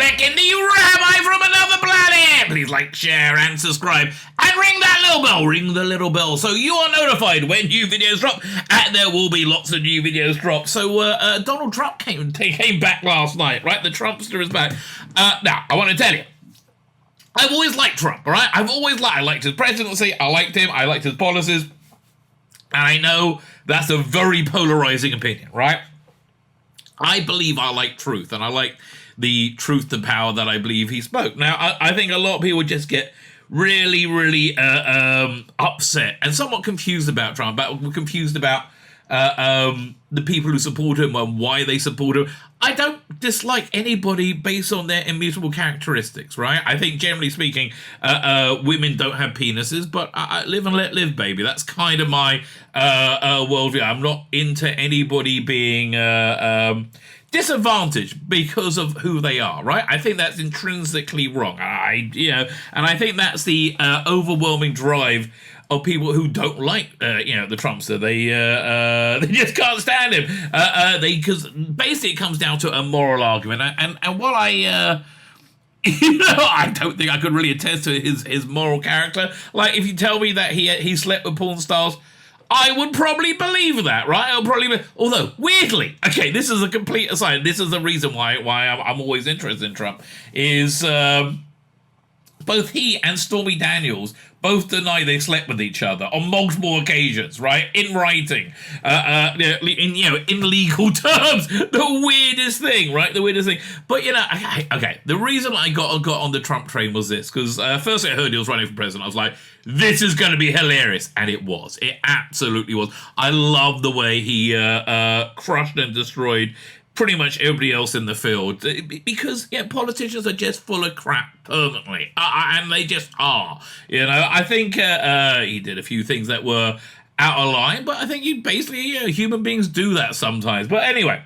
Lebetkin, the rabbi from another planet. Please like, share, and subscribe. And ring that little bell. Ring the little bell so you are notified when new videos drop. And there will be lots of new videos drop. So Donald Trump came back last night, right? The Trumpster is back. Now, I want to tell you. I've always liked Trump, all right? I liked his presidency. I liked him. I liked his policies. And I know that's a very polarizing opinion, right? I believe I like truth, and I like the truth to power that I believe he spoke. Now, I think a lot of people just get really, really upset and somewhat confused about Trump, confused about the people who support him and why they support him. I don't dislike anybody based on their immutable characteristics, right? I think, generally speaking, women don't have penises, but live and let live, baby. That's kind of my worldview. I'm not into anybody being disadvantaged because of who they are, right? I think that's intrinsically wrong. And I think that's the overwhelming drive of people who don't like, the Trumpster. They just can't stand him. Because basically it comes down to a moral argument. And what I don't think I could really attest to his moral character. Like, if you tell me that he slept with porn stars, I would probably believe that, right? Although, weirdly, okay, this is a complete aside. This is the reason why I'm always interested in Trump, is both he and Stormy Daniels both deny they slept with each other on multiple occasions, right? In writing, in legal terms. The weirdest thing, right? The weirdest thing. But, okay, the reason I got on the Trump train was this, because first I heard he was running for president. I was like, this is going to be hilarious. And it was. It absolutely was. I love the way he crushed and destroyed pretty much everybody else in the field, because politicians are just full of crap permanently, and they just are. I think he did a few things that were out of line, but I think human beings do that sometimes. But anyway,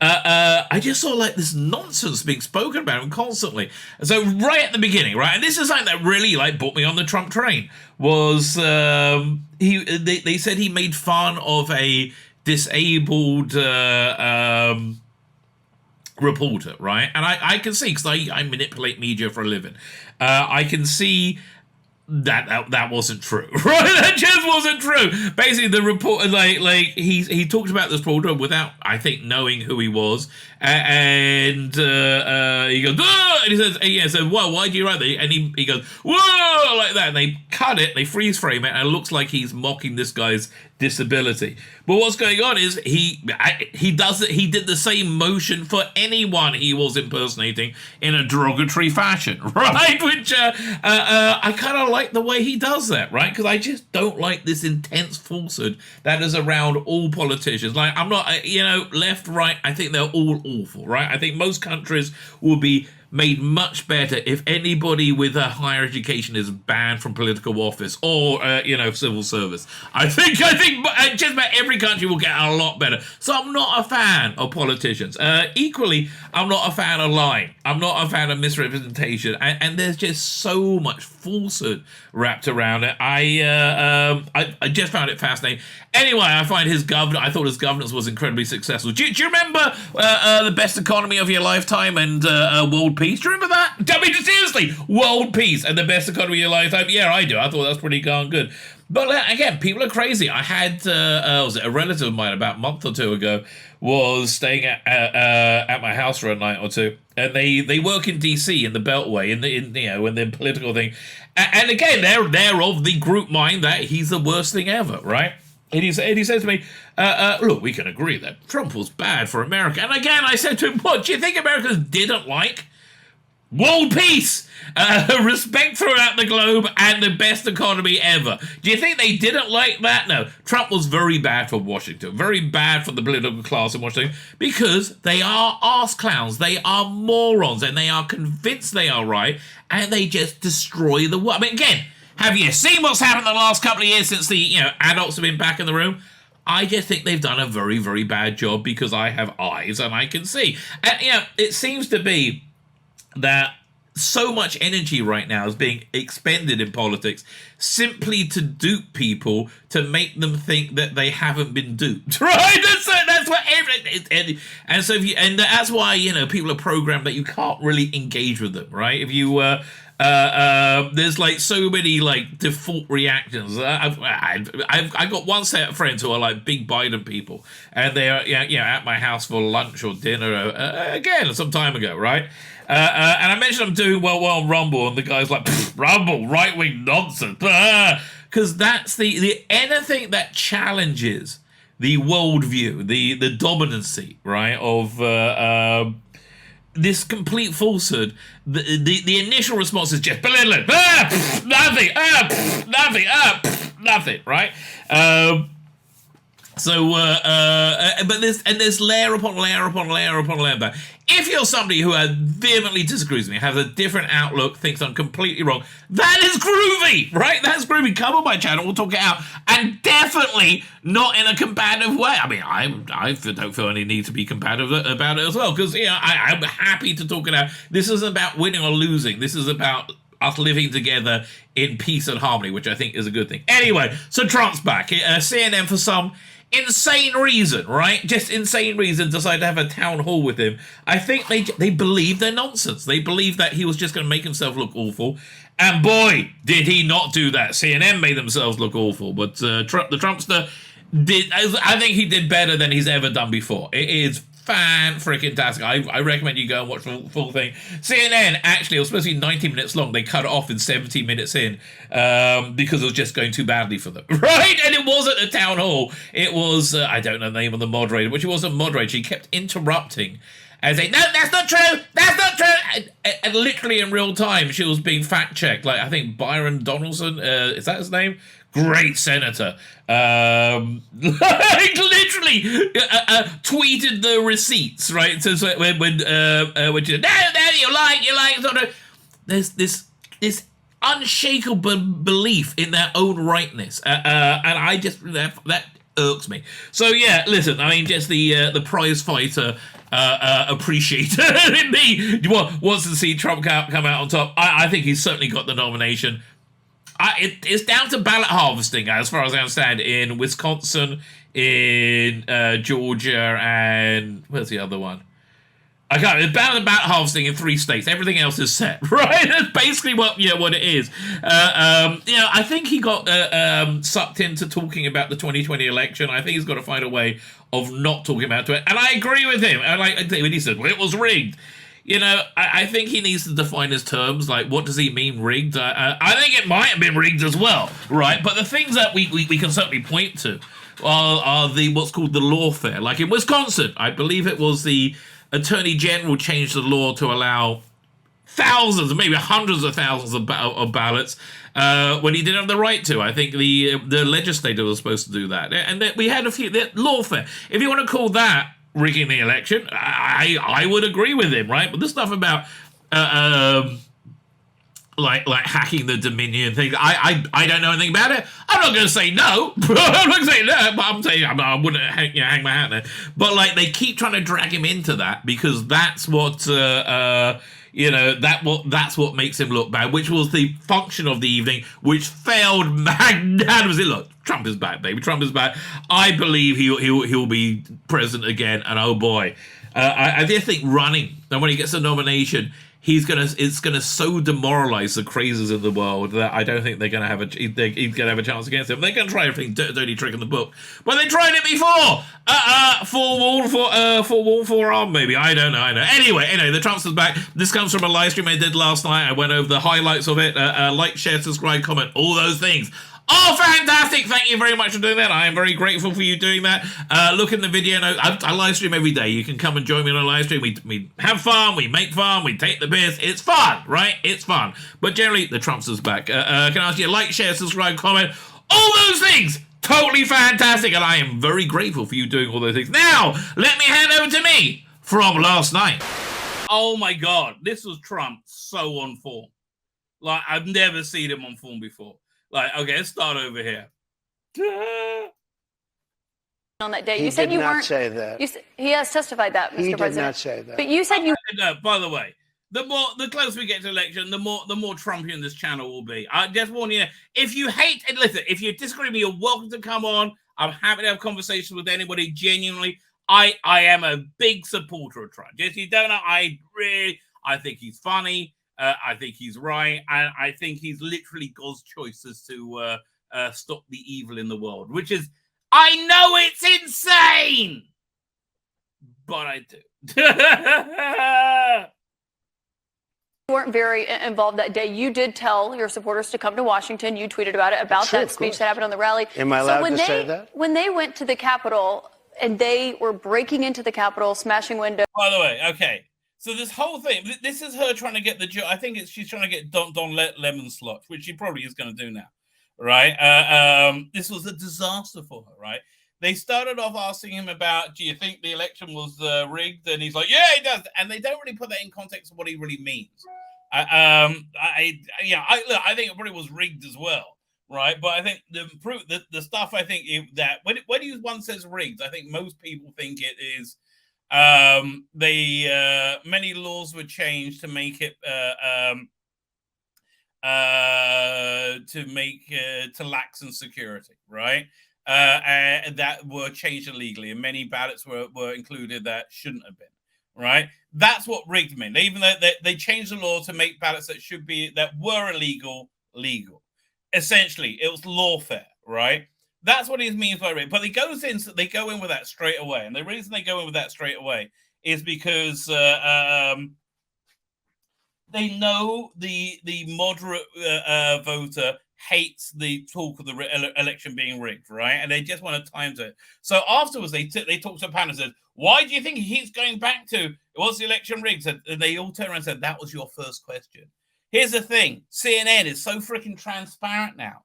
I just saw like this nonsense being spoken about him constantly. So right at the beginning, right, and this is something that really brought me on the Trump train, was they said he made fun of a disabled reporter, right? And I can see, because I manipulate media for a living, I can see that wasn't true, right? That just wasn't true. Basically, the reporter, he talked about this reporter without, I think, knowing who he was, and he goes, "Whoa!" And he says, "Well, why do you write that?" And he goes, "Whoa!" like that, and they cut it, they freeze frame it, and it looks like he's mocking this guy's disability. But what's going on is he did the same motion for anyone he was impersonating in a derogatory fashion, right? Which I kind of like the way he does that, right? Because I just don't like this intense falsehood that is around all politicians. Like, I'm not, left, right, I think they're all awful, right? I think most countries will be made much better if anybody with a higher education is banned from political office or, civil service. I think just about every country will get a lot better. So I'm not a fan of politicians. Equally, I'm not a fan of lying. I'm not a fan of misrepresentation. And there's just so much falsehood wrapped around it. I just found it fascinating. Anyway, I thought his governance was incredibly successful. Do you remember the best economy of your lifetime and world peace? Do you remember that? I mean, seriously, world peace and the best economy of your lifetime? Yeah, I do. I thought that was pretty darn good. But again, people are crazy. I had a relative of mine about a month or two ago was staying at my house for a night or two, and they work in DC in the Beltway in the political thing, and again they're of the group mind that he's the worst thing ever, right? And he says to me, look, we can agree that Trump was bad for America. And again, I said to him, what, do you think Americans didn't like world peace, respect throughout the globe, and the best economy ever? Do you think they didn't like that? No. Trump was very bad for Washington, very bad for the political class in Washington, because they are arse clowns, they are morons, and they are convinced they are right, and they just destroy the world. I mean, again, have you seen what's happened in the last couple of years since the adults have been back in the room? I just think they've done a very, very bad job, because I have eyes and I can see. And, it seems to be that so much energy right now is being expended in politics simply to dupe people, to make them think that they haven't been duped, right? That's That's what and so and that's why, you know, people are programmed that you can't really engage with them, right? If you there's like so many like default reactions. I've got one set of friends who are like big Biden people, and they are at my house for lunch or dinner again some time ago, right? And I mentioned I'm doing well on Rumble, and the guy's like, Rumble, right-wing nonsense, because that's the anything that challenges the worldview, the dominancy, right, of this complete falsehood. The initial response is just belittling, nothing, nothing, right? But there's layer upon layer upon layer upon layer of that. If you're somebody who vehemently disagrees with me, has a different outlook, thinks I'm completely wrong, that is groovy, right? That's groovy. Come on my channel, we'll talk it out. And definitely not in a combative way. I mean, I don't feel any need to be combative about it as well, because, you know, I'm happy to talk it out. This isn't about winning or losing. This is about us living together in peace and harmony, which I think is a good thing. Anyway, so Trump's back. CNN, for some insane reason, right? Just insane reason, decided to have a town hall with him. I think they believe their nonsense. They believe that he was just going to make himself look awful. And boy, did he not do that. CNN made themselves look awful. But the Trumpster did, I think he did better than he's ever done before. It is fan-freaking-tastic. I recommend you go and watch the full thing. CNN, actually, it was supposed to be 90 minutes long. They cut it off in 17 minutes in because it was just going too badly for them, right? And it wasn't a town hall. It was, I don't know the name of the moderator, but she wasn't a moderator. She kept interrupting and saying, no, that's not true, that's not true. And literally in real time, she was being fact-checked. Like, I think Byron Donaldson, is that his name? Great senator. Literally tweeted the receipts, right? So when you no, you like sort of, there's this unshakable belief in their own rightness, and I just that irks me. So yeah, listen, I mean, just the prize fighter appreciator in me wants to see Trump come out on top. I think he's certainly got the nomination. It's down to ballot harvesting, as far as I understand, in Wisconsin, in Georgia, and where's the other one? I can't. It's ballot harvesting in 3 states. Everything else is set, right? That's basically what it is. I think he got sucked into talking about the 2020 election. I think he's got to find a way of not talking about it. And I agree with him. And when he said, well, it was rigged. You know, I think he needs to define his terms. Like, what does he mean, rigged? I think it might have been rigged as well, right? But the things that we can certainly point to are the what's called the lawfare. Like in Wisconsin, I believe it was the Attorney General changed the law to allow thousands, maybe hundreds of thousands of ballots when he didn't have the right to. I think the legislator was supposed to do that. And we had a few lawfare. If you want to call that rigging the election, I would agree with him, right? But the stuff about like hacking the Dominion thing, I don't know anything about it. I'm not going to say no. I'm not going to say no, but I'm saying I wouldn't hang my hat there. But like they keep trying to drag him into that because that's what that's what makes him look bad, which was the function of the evening, which failed magnanimously. Look, Trump is back, baby. Trump is back. I believe he'll be president again, and oh boy, I just think running. And when he gets a nomination, it's gonna so demoralize the crazes in the world that I don't think they're gonna he's gonna have a chance against him. They're gonna try everything dirty trick in the book, but they tried it before. Full forearm, maybe. I don't know. Anyway, the Trumpster's back. This comes from a live stream I did last night. I went over the highlights of it. Like, share, subscribe, comment, all those things. Oh, fantastic. Thank you very much for doing that. I am very grateful for you doing that. Look in the video notes. I live stream every day. You can come and join me on a live stream. We have fun. We make fun. We take the piss. It's fun, right? It's fun. But generally, the Trumpster's back. Can I ask you to like, share, subscribe, comment, all those things. Totally fantastic. And I am very grateful for you doing all those things. Now, let me hand over to me from last night. Oh, my God. This was Trump so on form. Like, I've never seen him on form before. Like, okay, let's start over here. On that day, you said you weren't. He did not say that. He has testified that, Mr. He President. did not say that. But you said you. No, by the way, the closer we get to election, the more Trumpian this channel will be. I just warn you, if you hate and listen, if you disagree with me, you're welcome to come on. I'm happy to have conversations with anybody. Genuinely, I am a big supporter of Trump. Just you don't know, I think he's funny. I think he's right, and I think he's literally God's choice as to stop the evil in the world. Which is, I know it's insane, but I do. You weren't very involved that day. You did tell your supporters to come to Washington. You tweeted about it, about that speech that happened on the rally. Am I allowed to say that? When they went to the Capitol and they were breaking into the Capitol, smashing windows. By the way, okay. So this whole thing, this is her trying to get the job. I think she's trying to get Don Lemon slot, which she probably is going to do now, right? This was a disaster for her, right? They started off asking him about, do you think the election was rigged? And he's like, yeah, he does. And they don't really put that in context of what he really means. I think it probably was rigged as well, right? But I think the stuff, I think that when one says rigged, I think most people think it is many laws were changed to make it to lax in security, right? And that were changed illegally, and many ballots were included that shouldn't have been, right? That's what rigged meant. They changed the law to make ballots that were illegal legal. Essentially, it was lawfare, right? That's what it means by rigged. But they go in with that straight away, and the reason they go in with that straight away is because they know the moderate voter hates the talk of the election being rigged, right? And they just want to time it. So afterwards, they talked to a panel and said, why do you think he keeps going back to, was the election rigged? And they all turned around and said, that was your first question. Here's the thing. CNN is so freaking transparent now.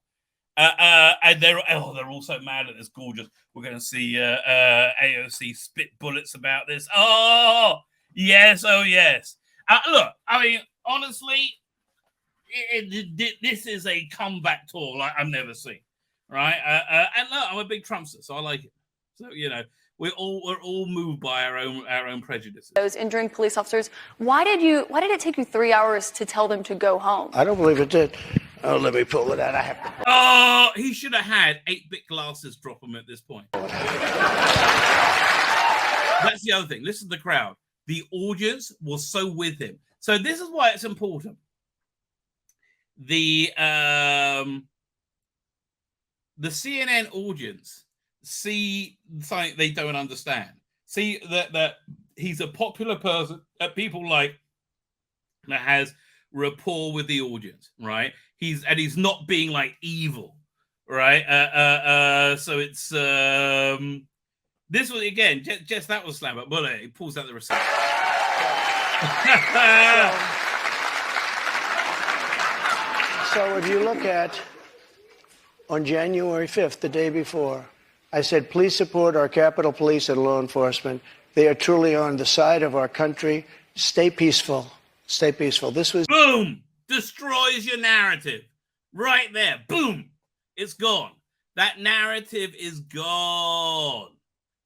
And they're also mad at this gorgeous. We're going to see AOC spit bullets about this. Oh, yes. Look, I mean, honestly, this is a comeback tour like I've never seen, right? And look, I'm a big Trumpster, so I like it. So we're all moved by our own prejudices. Those injuring police officers. Why did it take you 3 hours to tell them to go home? I don't believe it did. Oh, let me pull it out. I have to. Oh, he should have had 8-bit glasses drop him at this point. That's the other thing. Listen to the crowd. The audience was so with him. So this is why it's important. The CNN audience see something they don't understand. See that he's a popular person that people like, that has rapport with the audience, right? He's not being like evil, right? So it's this was again just that was slam, but he pulls out the receipt. So if you look at on January 5th, the day before, I said, please support our Capitol Police and law enforcement. They are truly on the side of our country. Stay peaceful. Stay peaceful. This was boom, destroys your narrative right there. Boom, it's gone. That narrative is gone,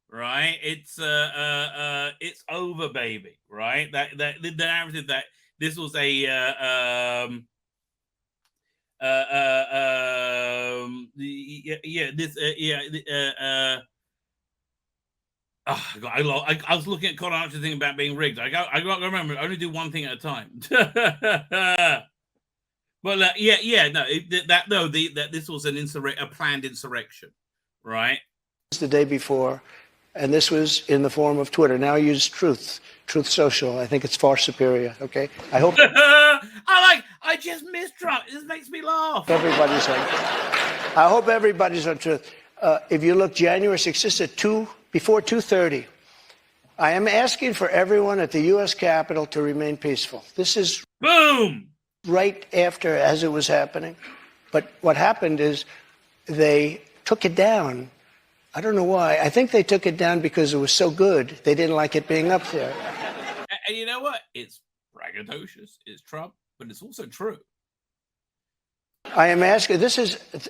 right? It's over, baby, right? That the narrative that this was I was looking at Colin Archer's thing about being rigged. I got to remember, I only do one thing at a time. But this was a planned insurrection, right? The day before, and this was in the form of Twitter. Now I use Truth Social. I think it's far superior. Okay, I hope. I just missed Trump. This makes me laugh. I hope everybody's on Truth. If you look, January 6th, this is before 2:30. I am asking for everyone at the U.S. Capitol to remain peaceful. This is boom right after as it was happening. But what happened is they took it down. I don't know why. I think they took it down because it was so good. They didn't like it being up there. And you know what? It's braggadocious. It's Trump, but it's also true. I am asking,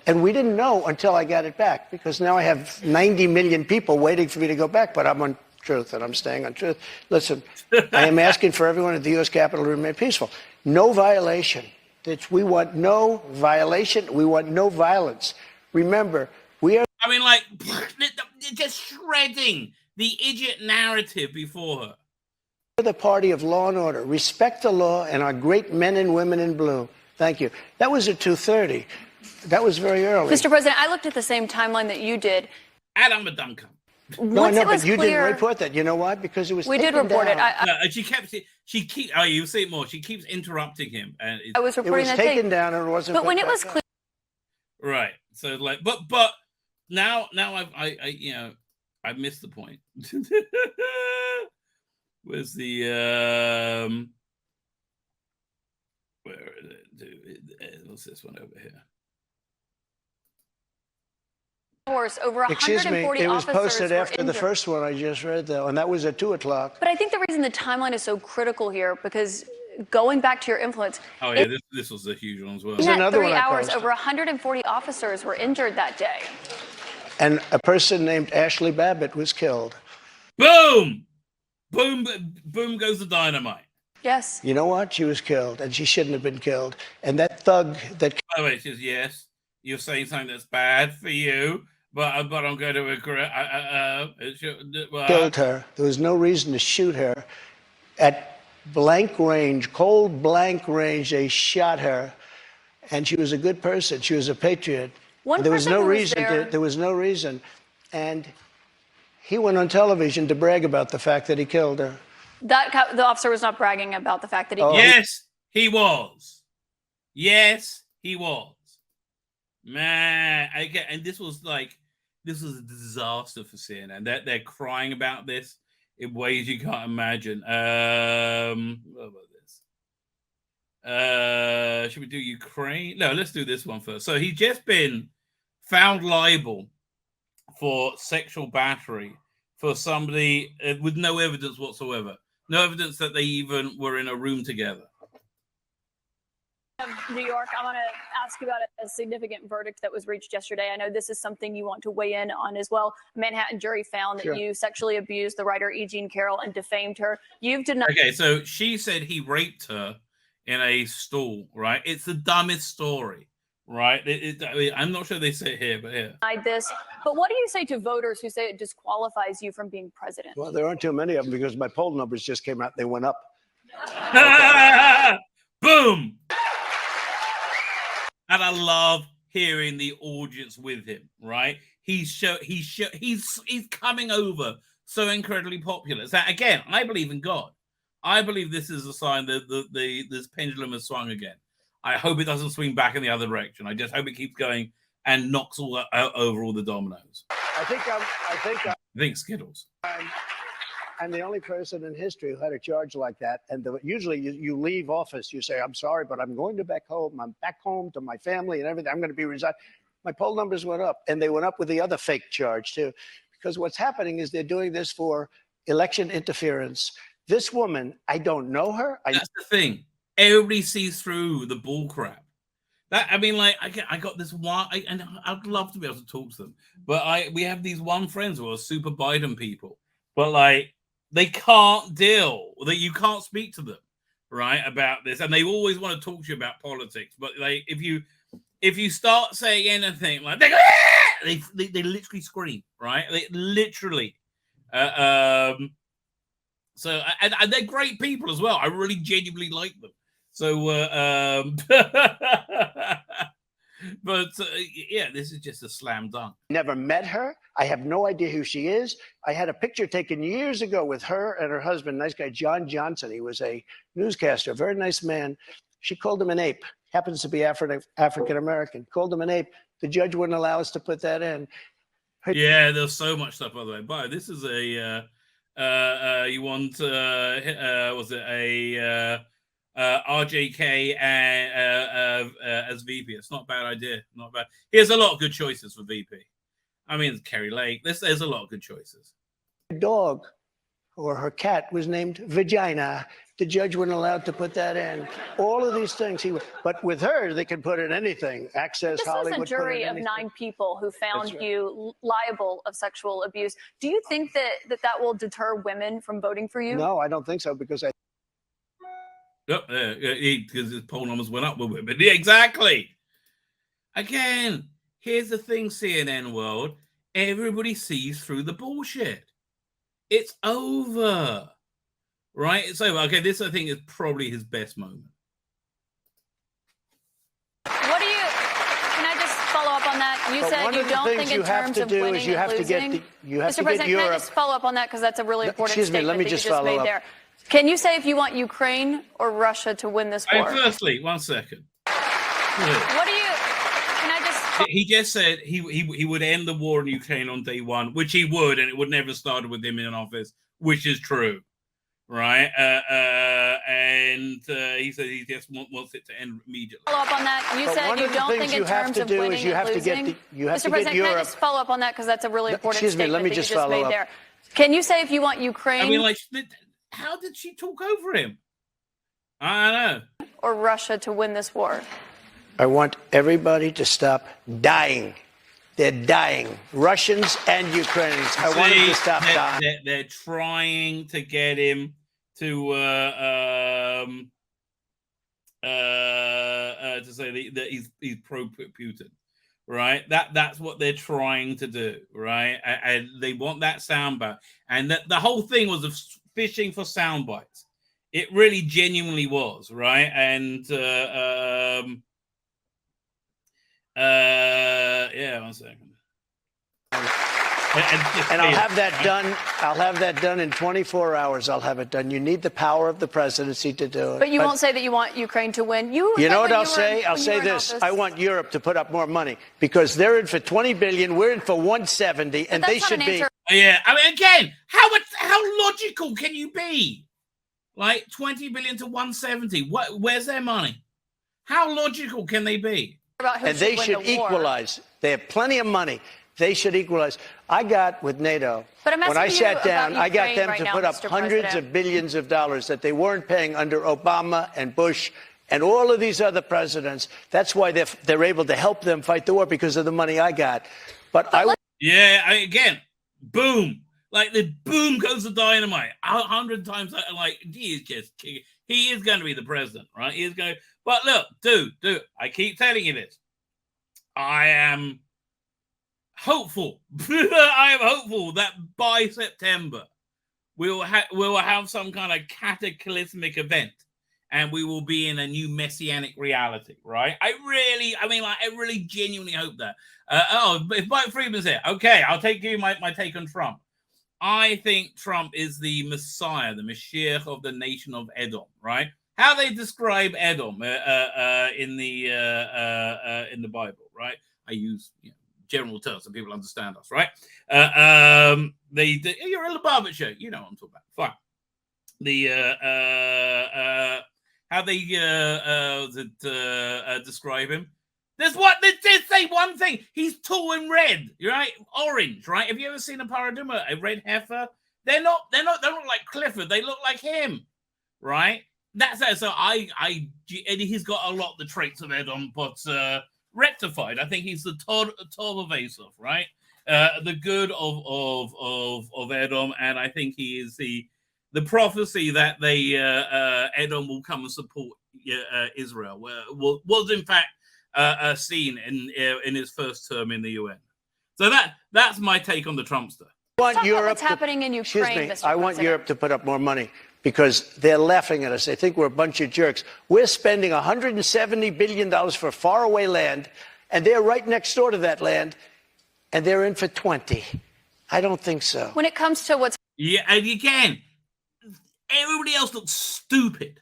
and we didn't know until I got it back, because now I have 90 million people waiting for me to go back, but I'm on Truth, and I'm staying on Truth. Listen, I am asking for everyone at the U.S. Capitol to remain peaceful. No violation. We want no violation. We want no violence. Remember, we are... I mean, like, just shredding the idiot narrative before her. We're the party of law and order. Respect the law and our great men and women in blue. Thank you. That was at 2:30. That was very early. Mr. President, I looked at the same timeline that you did. Adam Duncan. No, I know, but you didn't report that. You know why? Because it was. We did report down. it. No, she keeps. Oh, you see it more. She keeps interrupting him, and I was reporting it was that taken day. down, and it wasn't. But when it was clear, right? So like, but now I missed the point. Where's the where is it? What's this one over here? force, over 140 Excuse me, it was posted after the injured. first one I just read, though, and that was at 2 o'clock. But I think the reason the timeline is so critical here, because going back to your influence. Oh yeah, this was a huge one as well. There's In that another 3 one I hours, posted. over 140 officers were injured that day. And a person named Ashley Babbitt was killed. Boom! Boom! Boom goes the dynamite. Yes. You know what? She was killed, and she shouldn't have been killed. And that thug that By the way, she says, yes, you're saying something that's bad for you, but I'm going to agree. killed her, there was no reason to shoot her. At blank range, cold blank range, they shot her. And she was a good person. She was a patriot. One There was person no who was reason. there- There was no reason. And he went on television to brag about the fact that he killed her. The officer was not bragging about the fact that he. Oh. Yes, he was. Yes, he was. Man, and this was a disaster for CNN. They're crying about this in ways you can't imagine. What about this? Should we do Ukraine? No, let's do this one first. So he's just been found liable for sexual battery for somebody with no evidence whatsoever. No evidence that they even were in a room together. New York, I want to ask you about a significant verdict that was reached yesterday. I know this is something you want to weigh in on as well. A Manhattan jury found that Sure. you sexually abused the writer E. Jean Carroll and defamed her. You've denied Okay, so she said he raped her in a stall, right? It's the dumbest story, right? I'm not sure they say it here, but here. this. But what do you say to voters who say it disqualifies you from being president? Well, there aren't too many of them because my poll numbers just came out. They went up. Boom! And I love hearing the audience with him, right? He's coming over so incredibly popular. So again, I believe in God. I believe this is a sign that this pendulum has swung again. I hope it doesn't swing back in the other direction. I just hope it keeps going and knocks over all the dominoes. I think Skittles. I'm the only person in history who had a charge like that. And usually you leave office, you say, I'm sorry, but I'm going back home. I'm back home to my family and everything. I'm going to be resigned. My poll numbers went up, and they went up with the other fake charge, too. Because what's happening is they're doing this for election interference. This woman, I don't know her. That's the thing. Everybody sees through the bull crap. I got this one, and I'd love to be able to talk to them, but we have these one friends who are super Biden people, but like they can't deal that you can't speak to them, right, about this, and they always want to talk to you about politics, but like if you start saying anything like they go, they literally scream, right? They literally. So and they're great people as well. I really genuinely like them. So, but yeah, this is just a slam dunk. Never met her. I have no idea who she is. I had a picture taken years ago with her and her husband, nice guy, John Johnson. He was a newscaster, very nice man. She called him an ape. Happens to be African-American. Called him an ape. The judge wouldn't allow us to put that in. Yeah, there's so much stuff, by the way. But this is a, you want, was it a... RJK as VP. It's not a bad idea. Not bad. Here's a lot of good choices for VP. I mean, Kerry Lake. There's a lot of good choices. Her dog or her cat was named Vagina. The judge wasn't allowed to put that in. All of these things. But with her, they can put in anything. Access, This Hollywood. was a jury of anything. 9 people who found That's right. you liable of sexual abuse. Do you think that will deter women from voting for you? No, I don't think so, because Because his poll numbers went up with it. But yeah, exactly. Again, here's the thing, CNN world. Everybody sees through the bullshit. It's over. Right? It's over. Okay, this I think is probably his best moment. What do you? Can I just follow up on that? You said you don't think in terms of winning and losing. Mr. President, can I just follow up on that because that's a really important statement that you just made there. Can you say if you want Ukraine or Russia to win this war? Firstly, 1 second. What do you? Can I just? He just said he would end the war in Ukraine on day one, which he would, and it would never start with him in office, which is true. Right, and he said he just wants it to end immediately. Follow up on that. You said you don't think in terms of winning and losing. Mr. President, can I just follow up on that because that's a really important statement that you just made there. Can you say if you want Ukraine? I mean, like, how did she talk over him? I don't know. Or Russia to win this war? I want everybody to stop dying. They're dying. Russians and Ukrainians. I want them to stop dying. They're trying to get him to say that he's pro Putin, right? That's what they're trying to do, right? And they want that soundbite, and the whole thing was of fishing for sound bites. It really genuinely was, right? And yeah, 1 second. And I'll have that done. I'll have that done in 24 hours. I'll have it done. You need the power of the presidency to do it. But you won't say that you want Ukraine to win. You know what I'll say? I'll say this. I want Europe to put up more money because they're in for 20 billion. We're in for 170, and they should be. Yeah, I mean, again, how logical can you be? Like 20 billion to 170. Where's their money? How logical can they be? And they should equalize. They have plenty of money. They should equalize. I got with NATO, when I sat down, I got them to put up hundreds of billions of dollars that they weren't paying under Obama and Bush and all of these other presidents. That's why they're able to help them fight the war because of the money I got. Again, boom. Like the boom goes the dynamite 100 times. Like he is just king. He is going to be the president, right? He is going. But look, dude, I keep telling you this. I am hopeful. I am hopeful that by September we will have some kind of cataclysmic event, and we will be in a new messianic reality, right? I really genuinely hope that. If Mike Friedman's here, okay, I'll take you my take on Trump. I think Trump is the Messiah, the Mashiach of the nation of Edom, right? How they describe Edom in the Bible, right? I use general terms so people understand us, right? You're a Lubavitch show, you know what I'm talking about. Fine. How they describe him. They say one thing. He's tall and red, right? Orange, right? Have you ever seen a paraduma, a red heifer? They don't look like Clifford. They look like him, right? That's it. So and he's got a lot of the traits of Edom, but rectified. I think he's the Tov of Esav, right? The good of Edom, and I think he is the prophecy that Edom will come and support Israel. Was in fact seen in his first term in the UN. So that's my take on the Trumpster. What's happening in Ukraine, Mr. I want Europe to put up more money because they're laughing at us. They think we're a bunch of jerks. We're spending $170 billion for faraway land, and they're right next door to that land, and they're in for 20. I don't think so. When it comes to what's... Yeah, and again, everybody else looks stupid.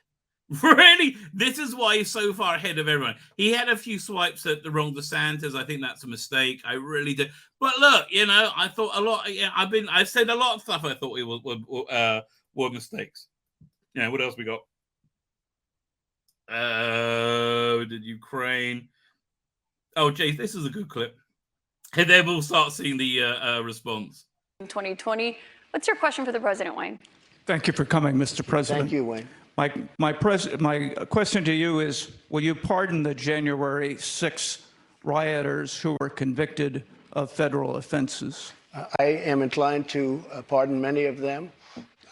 Really? This is why he's so far ahead of everyone. He had a few swipes at the wrong DeSantis. I think that's a mistake. I really do. But look, I thought a lot. Yeah, I've said a lot of stuff I thought were mistakes. Yeah, what else we got? Did Ukraine? Oh, Jay, this is a good clip. And then we'll start seeing the response. 2020. What's your question for the president, Wayne? Thank you for coming, Mr. President. Thank you, Wayne. My question to you is, will you pardon the January 6 rioters who were convicted of federal offenses? I am inclined to pardon many of them.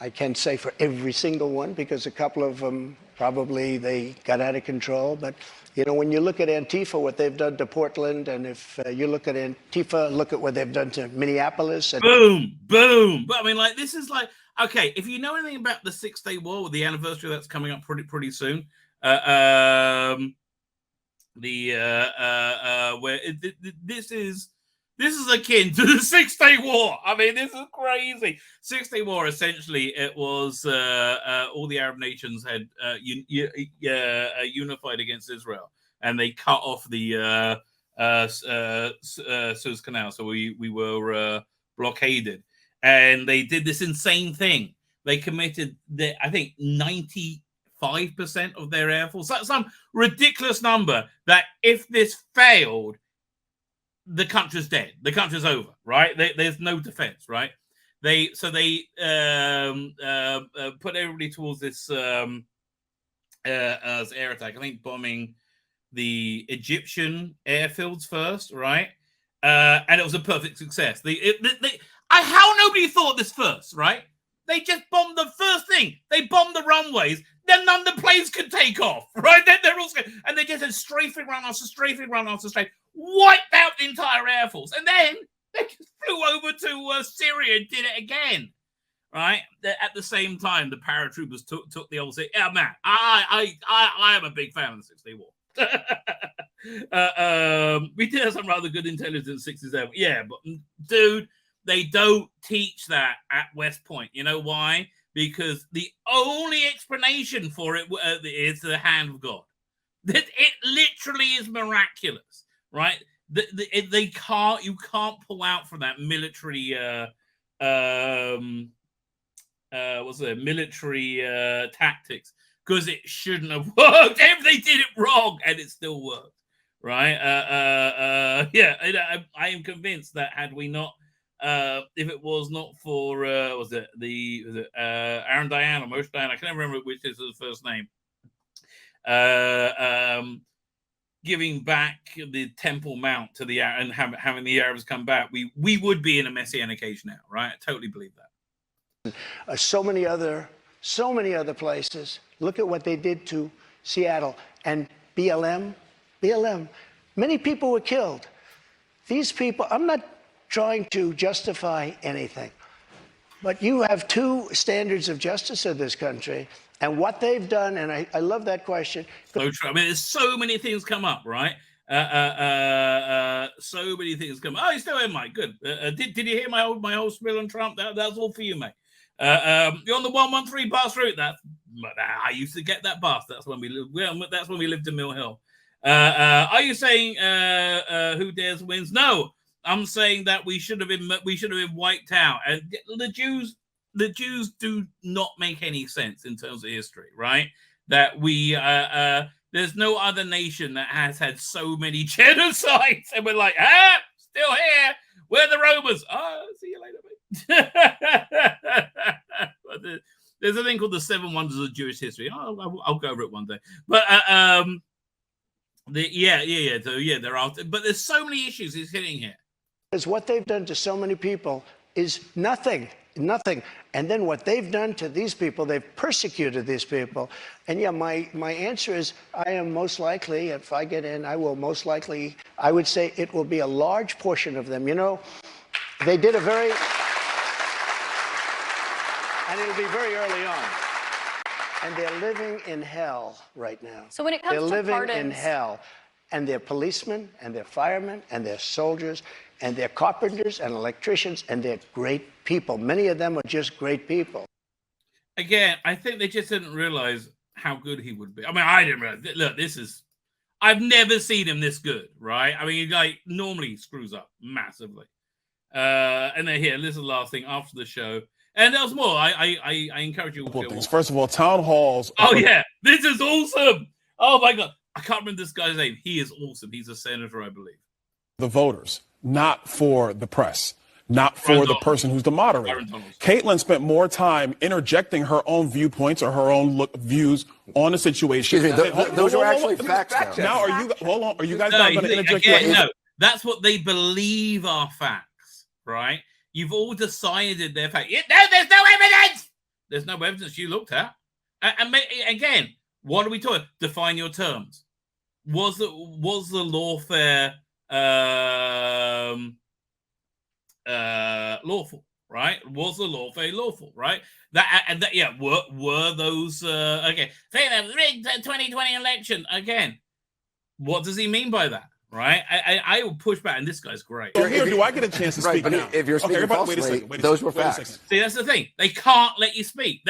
I can't say for every single one because a couple of them Probably they got out of control. But, you know, when you look at Antifa, what they've done to Portland, and if you look at Antifa, look at what they've done to Minneapolis. And boom, boom. But I mean, like, this is like, okay, if you know anything about the 6-Day War, the anniversary that's coming up pretty soon, where this is akin to the 6-Day War. I mean, this is crazy. 6-Day War, essentially, it was all the Arab nations had unified against Israel, and they cut off the Suez Canal, so we were blockaded, and they did this insane thing. They committed, I think, 95% of their air force. That's some ridiculous number that if this failed, the country's dead. The country's over, right? There's no defense, right? They put everybody towards this air attack. I think bombing the Egyptian airfields first, right? And it was a perfect success. How nobody thought this first, right? They just bombed the first thing. They bombed the runways. Then none of the planes could take off, right? Then they're all scared. And they just had strafing run after strafing run after strafing, wiped out the entire air force. And then they just flew over to Syria and did it again, right? At the same time, the paratroopers took the old city. Yeah, man, I am a big fan of the 6-Day War. We did have some rather good intelligence in 67. Yeah, but dude, they don't teach that at West Point. You know why? Because the only explanation for it is the hand of God. That it literally is miraculous, right? You can't pull out from that military military tactics, because it shouldn't have worked. They did it wrong, and it still worked, right? I am convinced that had we not, if it was not for Aaron Diane or Moshe Diane, I can't remember which is his first name, giving back the Temple Mount to the and having the Arabs come back, we would be in a messianic age now, right? I totally believe that. So many other places. Look at what they did to Seattle and BLM. Many people were killed. These people, I'm not trying to justify anything, but you have two standards of justice in this country, and what they've done, and I love that question. So true. I mean, there's so many things come up, right? So many things come up. Oh, you're still in, Mike. Good. Did you hear my whole spiel on Trump? That's all for you, mate. You're on the 113 bus route. I used to get that bus. That's when we lived. That's when we lived in Mill Hill. Are you saying who dares wins? No, I'm saying that we should have been wiped out. And the Jews do not make any sense in terms of history, right? That we there's no other nation that has had so many genocides, and we're like, still here. We're the Romans. See you later, mate. There's a thing called the 7 Wonders of Jewish History. I'll go over it one day. But there are. But there's so many issues he's hitting here. Because what they've done to so many people is nothing. And then what they've done to these people, they've persecuted these people. And yeah, my answer is, I am most likely, if I get in, I would say it will be a large portion of them. You know, they did and it'll be very early on. And they're living in hell right now. So when it comes to pardons, they're living in hell. And they're policemen, and they're firemen, and they're soldiers, and they're carpenters and electricians, and they're great people. Many of them are just great people. Again, I think they just didn't realize how good he would be. I mean, I didn't realize. Look, I've never seen him this good, right? I mean, like, normally he screws up massively. And then here, this is the last thing after the show. And there's more. I encourage you all to. First of all, town halls. Oh, yeah. This is awesome. Oh, my God. I can't remember this guy's name. He is awesome. He's a senator, I believe. The voters, not for the press, not for the person who's the moderator. Caitlin spent more time interjecting her own viewpoints or her own views on the situation. Excuse me, those are actually facts. Now, are you guys not going to interject? No, that's what they believe are facts, right? You've all decided they're facts. No, there's no evidence. There's no evidence you looked at. And again, What are we talking? Define your terms. Was the lawfare lawful? Right? Was the lawfare lawful? Right? Were those okay? Say that rigged the 2020 election again. What does he mean by that? Right? I will push back, and this guy's great. So here, do I get a chance to speak now? If you're speaking falsely, those were facts. See, that's the thing. They can't let you speak.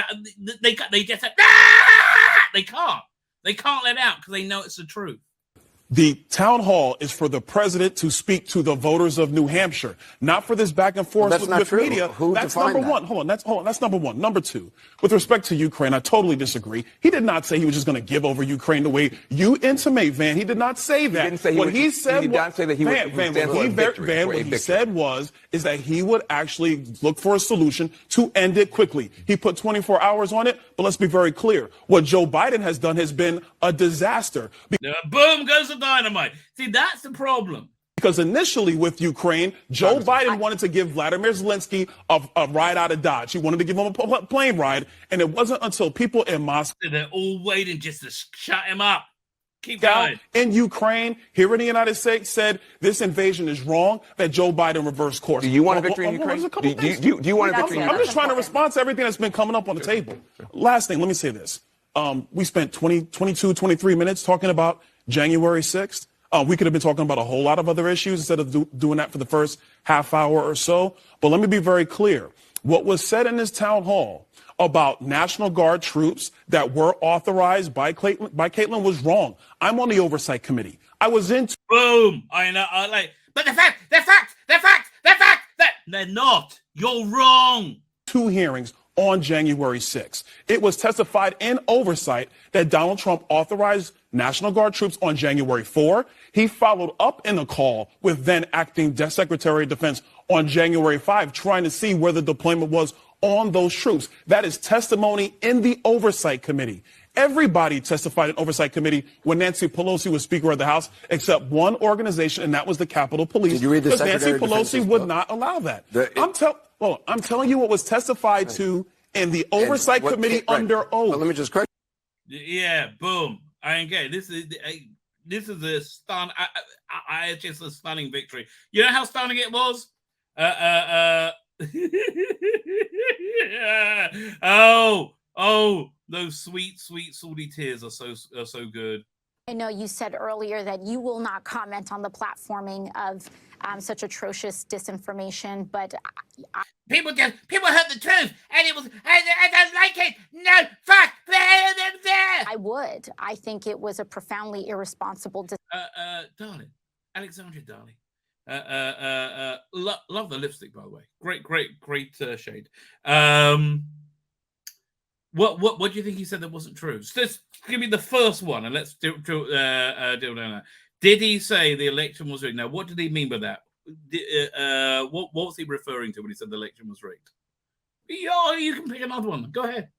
They just said, they can't. They can't let out because they know it's the truth. The town hall is for the president to speak to the voters of New Hampshire, not for this back and forth with media. That's number one. Hold on. That's number one. Number two, with respect to Ukraine, I totally disagree. He did not say he was just going to give over Ukraine the way you intimate, Van. He did not say that. He didn't say what he said is that he would actually look for a solution to end it quickly. He put 24 hours on it, but let's be very clear. What Joe Biden has done has been a disaster. Boom goes the dynamite. See, that's the problem. Because initially with Ukraine, Joe Biden wanted to give Vladimir Zelensky a ride out of Dodge. He wanted to give him a plane ride, and it wasn't until people in Moscow... They're all waiting just to shut him up. Keep going. In Ukraine, here in the United States, said this invasion is wrong, that Joe Biden reversed course. Do you want a victory in Ukraine? Do you want a victory in Ukraine? I'm just trying to respond to everything that's been coming up on the table. Last thing, let me say this. We spent 22, 23 minutes talking about January 6th. We could have been talking about a whole lot of other issues instead of doing that for the first half hour or so. But let me be very clear. What was said in this town hall about National Guard troops that were authorized by Caitlin was wrong. I'm on the oversight committee. I was in. Boom. I know. But they're not. You're wrong. 2 hearings on January 6th. It was testified in oversight that Donald Trump authorized National Guard troops on January 4. He followed up in a call with then acting Secretary of Defense on January 5, trying to see where the deployment was on those troops. That is testimony in the Oversight Committee. Everybody testified in Oversight Committee when Nancy Pelosi was Speaker of the House, except one organization, and that was the Capitol Police. Did you read the because Secretary Nancy Pelosi would not allow that. I'm telling you what was testified to in the Oversight Committee under oath. Well, let me just correct. Yeah, boom. I get this is a stun. It's just a stunning victory. You know how stunning it was? Those sweet, salty tears are so good. I know you said earlier that you will not comment on the platforming of such atrocious disinformation, but people heard the truth, and it was I don't like it. No, fuck. I would. I think it was a profoundly irresponsible. Darling, Alexandra, darling. Love the lipstick, by the way. Great shade. What do you think he said that wasn't true? So let's give me the first one, and let's do that. Did he say the election was rigged? Now, what did he mean by that? What was he referring to when he said the election was rigged? You can pick another one. Go ahead.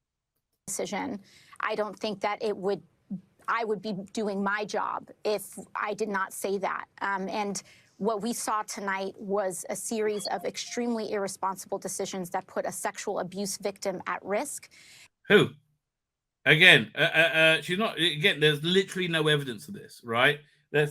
Decision. I don't think that I would be doing my job if I did not say that. And what we saw tonight was a series of extremely irresponsible decisions that put a sexual abuse victim at risk. Who? Again, she's not. Again, there's literally no evidence of this, right? I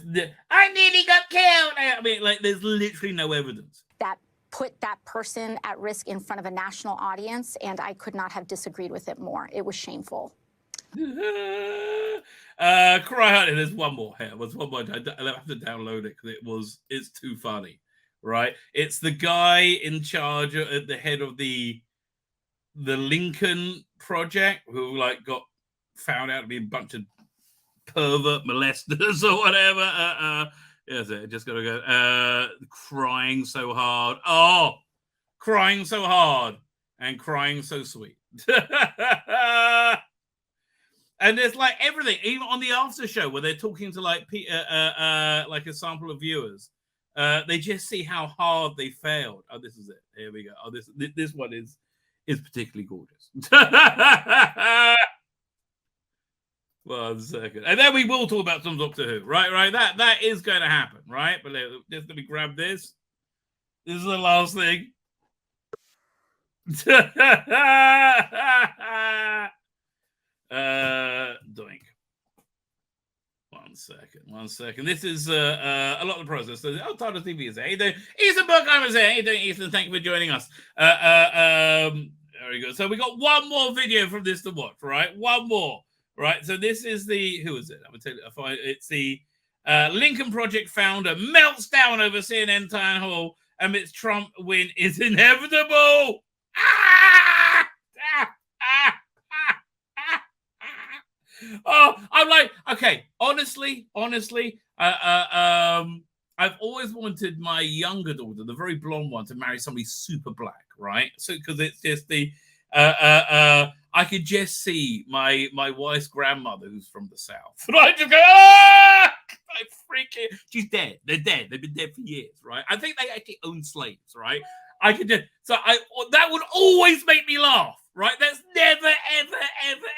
nearly got killed. I mean, there's literally no evidence. That put that person at risk in front of a national audience, and I could not have disagreed with it more. It was shameful. Cry out. There's one more here. There's one more. I have to download it because it's too funny, right? It's the guy in charge at the head of the Lincoln Project who got found out to be a bunch of pervert molesters or whatever. Just gotta go. Crying so hard. Crying so hard and crying so sweet. And there's everything, even on the after show where they're talking to a sample of viewers. They just see how hard they failed. Oh, this is it. Here we go. Oh, this one is particularly gorgeous. 1 second. And then we will talk about some Doctor Who. Right. That is going to happen, right? But just let me grab this. This is the last thing. Doink. One second. This is a lot of the process. So, Tyler TV is there. How you doing? Ethan Buckheimer's there. How you doing, Ethan? Thank you for joining us. There we go. So we got one more video from this to watch, right? One more, right? So this is the, who is it? I'm going to tell you. It's the Lincoln Project founder melts down over CNN town hall amidst Trump win is inevitable. Oh, I'm like, okay, honestly, I've always wanted my younger daughter, the very blonde one, to marry somebody super black, right? So, because it's just the, I could just see my wife's grandmother, who's from the South, and I just go, ah! I freaking, she's dead. They're dead. They've been dead for years, right? I think they actually owned slaves, right? I could just, that would always make me laugh, right? That's never,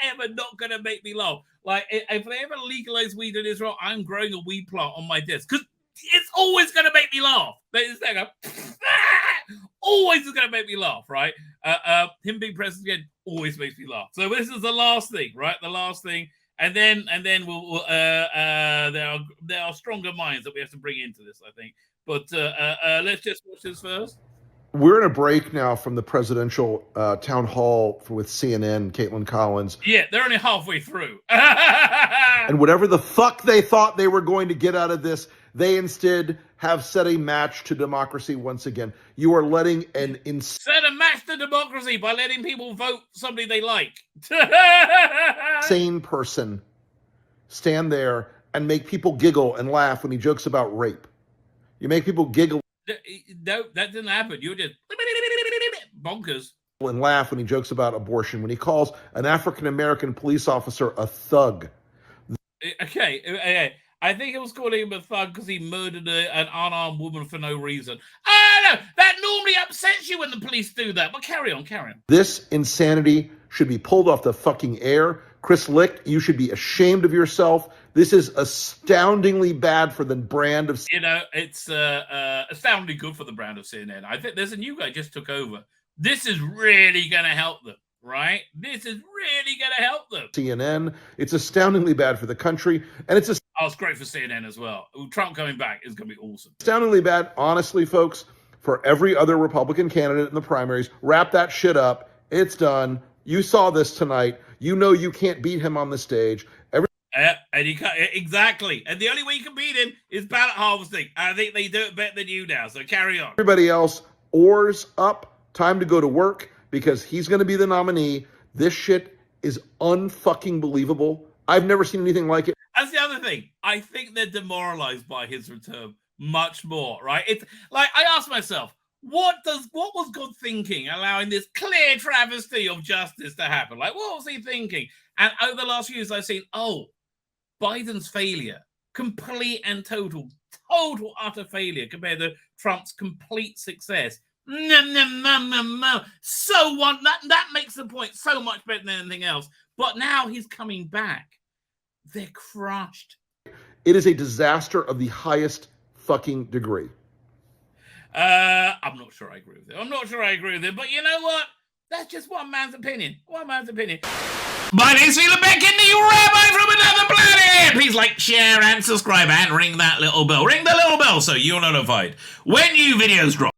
ever not going to make me laugh. Like, if they ever legalize weed in Israel, I'm growing a weed plant on my desk because it's always going to make me laugh. Always is going to make me laugh, right? Him being president again always makes me laugh. So this is the last thing, right? The last thing. And then we'll there are stronger minds that we have to bring into this, I think. But let's just watch this first. We're in a break now from the presidential town hall with CNN, Caitlin Collins. Yeah, they're only halfway through. And whatever the fuck they thought they were going to get out of this, they instead have set a match to democracy once again. You are letting an set a match to democracy by letting people vote somebody they like. Insane person stand there and make people giggle and laugh when he jokes about rape. You make people giggle. No, that didn't happen. You were just bonkers. And laugh when he jokes about abortion, when he calls an African-American police officer a thug. Okay. I think it was calling him a thug because he murdered an unarmed woman for no reason. No, that normally upsets you when the police do that. But carry on. This insanity should be pulled off the fucking air. Chris Licht, you should be ashamed of yourself. This is astoundingly bad for the brand of... It's astoundingly good for the brand of CNN. I think there's a new guy just took over. This is really going to help them, right? This is really going to help them. CNN. It's astoundingly bad for the country. And it's it's great for CNN as well. Trump coming back is going to be awesome. Astoundingly bad, honestly, folks, for every other Republican candidate in the primaries. Wrap that shit up. It's done. You saw this tonight. You know you can't beat him on the stage. And you can't, exactly. And the only way you can beat him is ballot harvesting. I think they do it better than you now. So carry on. Everybody else, oars up. Time to go to work because he's going to be the nominee. This shit is unfucking believable. I've never seen anything like it. That's the other thing. I think they're demoralized by his return much more, right? It's like I asked myself, what was God thinking allowing this clear travesty of justice to happen? Like, what was he thinking? And over the last few years, I've seen, Biden's failure, complete and total utter failure compared to Trump's complete success. No. So what? That makes the point so much better than anything else. But now he's coming back. They're crushed. It is a disaster of the highest fucking degree. I'm not sure I agree with it. But you know what? That's just one man's opinion. My name's Tzvi Lebetkin, the rabbi from another planet. Please like, share, and subscribe, and ring that little bell. Ring the little bell so you're notified when new videos drop.